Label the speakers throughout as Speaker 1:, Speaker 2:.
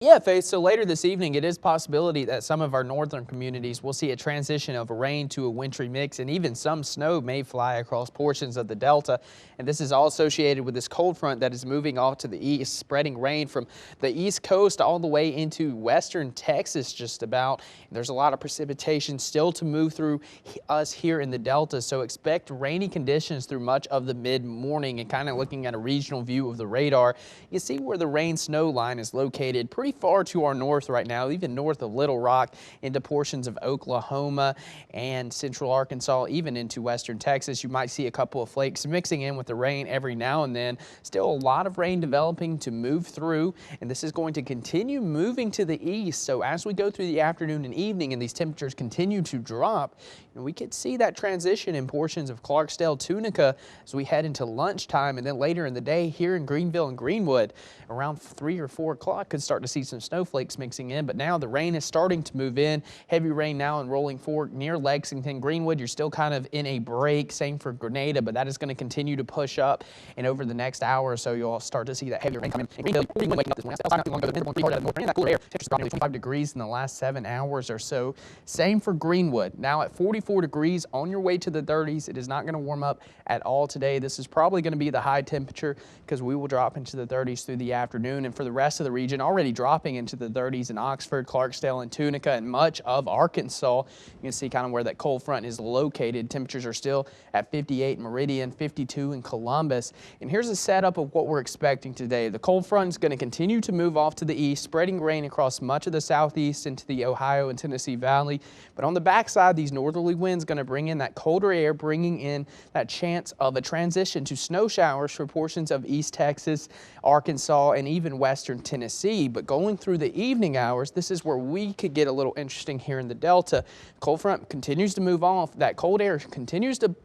Speaker 1: Yeah, Faith. So later this evening, it is possibility that some of our northern communities will see a transition of rain to a wintry mix, and even some snow may fly across portions of the Delta. And this is all associated with this cold front that is moving off to the east, spreading rain from the east coast all the way into western Texas just about. There's a lot of precipitation still to move through us here in the Delta, so expect rainy conditions through much of the mid-morning. And kind of looking at a regional view of the radar, you see where the rain-snow line is located pretty far to our north right now, even north of Little Rock into portions of Oklahoma and central Arkansas, even into western Texas. You might see a couple of flakes mixing in with the rain every now and then. Still a lot of rain developing to move through, and this is going to continue moving to the east. So as we go through the afternoon and evening and these temperatures continue to drop, we could see that transition in portions of Clarksdale, Tunica as we head into lunchtime, and then later in the day here in Greenville and Greenwood around 3 or 4 o'clock could start to see some snowflakes mixing in. But now the rain is starting to move in. Heavy rain now in Rolling Fork near Lexington. Greenwood, you're still kind of in a break. Same for Grenada, but that is going to continue to push up, and over the next hour or so you'll start to see that heavy rain coming in. Greenville, waking up this morning. Not too long ago, the part of the north, that cooler air. Temperatures dropped nearly 25 degrees in the last 7 hours or so. Same for Greenwood. Now at 44 degrees, on your way to the 30s. It is not going to warm up at all today. This is probably going to be the high temperature because we will drop into the 30s through the afternoon. And for the rest of the region, already dropping into the 30s in Oxford, Clarksdale, and Tunica, and much of Arkansas. You can see kind of where that cold front is located. Temperatures are still at 58 in Meridian, 52 in Columbus. And here's a setup of what we're expecting today. The cold front is going to continue to move off to the east, spreading rain across much of the southeast into the Ohio and Tennessee Valley. But on the backside, these northerly winds going to bring in that colder air, bringing in that chance of a transition to snow showers for portions of East Texas, Arkansas, and even western Tennessee. But going through the evening hours, this is where we could get a little interesting here in the Delta. Cold front continues to move off. That cold air continues to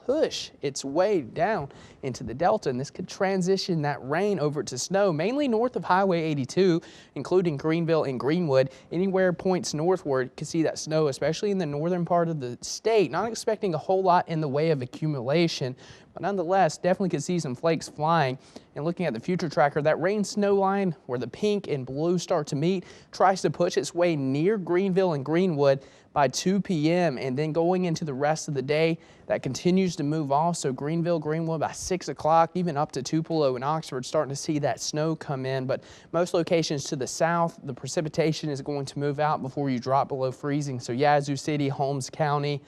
Speaker 1: push its way down into the Delta, and this could transition that rain over to snow, mainly north of Highway 82, including Greenville and Greenwood. Anywhere points northward, you can see that snow, especially in the northern part of the state. Not expecting a whole lot in the way of accumulation, but nonetheless, definitely could see some flakes flying. And looking at the future tracker, that rain-snow line where the pink and blue start to meet tries to push its way near Greenville and Greenwood by 2 p.m. and then going into the rest of the day, that continues to move off. So Greenville, Greenwood by 6 o'clock, even up to Tupelo and Oxford, starting to see that snow come in. But most locations to the south, the precipitation is going to move out before you drop below freezing. So Yazoo City, Holmes County,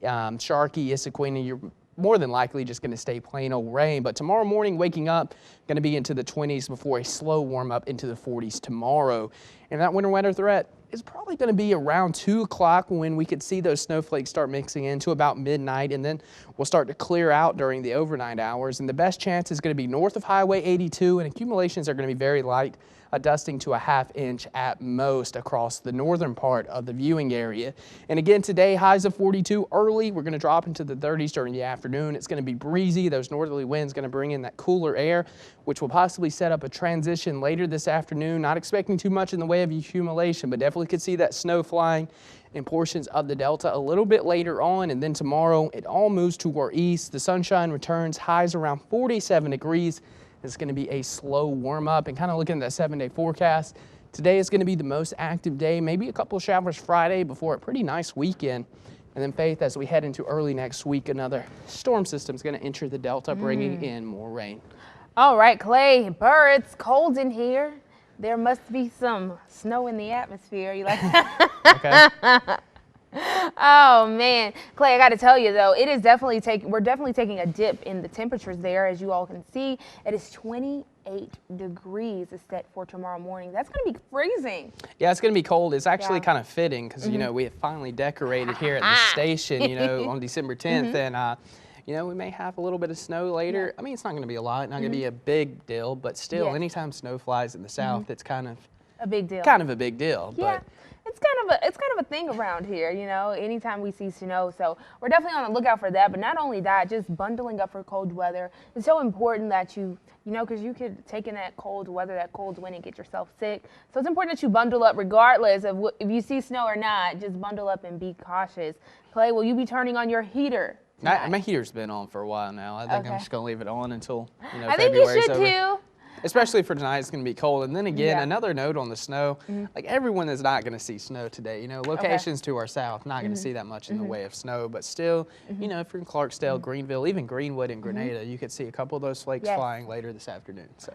Speaker 1: Sharkey, Issaquah, you're more than likely just going to stay plain old rain. But tomorrow morning, waking up, going to be into the 20s before a slow warm up into the 40s tomorrow. And that winter weather threat is probably going to be around 2 o'clock when we could see those snowflakes start mixing in to about midnight, and then we'll start to clear out during the overnight hours. And the best chance is going to be north of Highway 82, and accumulations are going to be very light, a dusting to a ½ inch at most across the northern part of the viewing area. And again, today, highs of 42 early. We're going to drop into the 30s during the afternoon. It's going to be breezy. Those northerly winds going to bring in that cooler air, which will possibly set up a transition later this afternoon. Not expecting too much in the way of accumulation, but definitely could see that snow flying in portions of the Delta a little bit later on. And then tomorrow, it all moves to our east. The sunshine returns, highs around 47 degrees. It's going to be a slow warm up. And kind of looking at that 7-day forecast, today is going to be the most active day, maybe a couple showers Friday before a pretty nice weekend. And then Faith, as we head into early next week, another storm system is going to enter the Delta, bringing in more rain.
Speaker 2: All right, Clay, Burr, it's cold in here. There must be some snow in the atmosphere. You like that?
Speaker 1: Okay.
Speaker 2: Oh man, Clay, I got to tell you though, it is definitely we're definitely taking a dip in the temperatures there. As you all can see, it is 28 degrees is set for tomorrow morning. That's going to be freezing.
Speaker 1: Yeah, it's going to be cold. It's actually kind of fitting because, you know, we have finally decorated here at the station, you know, on December 10th. And, you know, we may have a little bit of snow later. I mean, it's not going to be a lot, not going to be a big deal, but still, anytime snow flies in the south, it's kind of
Speaker 2: a big deal.
Speaker 1: Kind of a big deal.
Speaker 2: Yeah.
Speaker 1: But
Speaker 2: it's kind of a thing around here, you know, anytime we see snow. So we're definitely on the lookout for that. But not only that, just bundling up for cold weather. It's so important that you know, because you could take in that cold weather, that cold wind, and get yourself sick. So it's important that you bundle up regardless of if you see snow or not. Just bundle up and be cautious. Clay, will you be turning on your heater?
Speaker 1: my heater's been on for a while now. I think I'm just going to leave it on until, you know,
Speaker 2: I think you
Speaker 1: February's
Speaker 2: should
Speaker 1: over.
Speaker 2: too.
Speaker 1: especially for tonight. It's going to be cold. And then again,
Speaker 2: Yeah.
Speaker 1: another note on the snow, like everyone is not going to see snow today. You know, locations to our south, not going to see that much in the way of snow, but still, you know, if you're in Clarksdale, Greenville, even Greenwood and Grenada, you could see a couple of those flakes
Speaker 2: Yes.
Speaker 1: flying later this afternoon. So.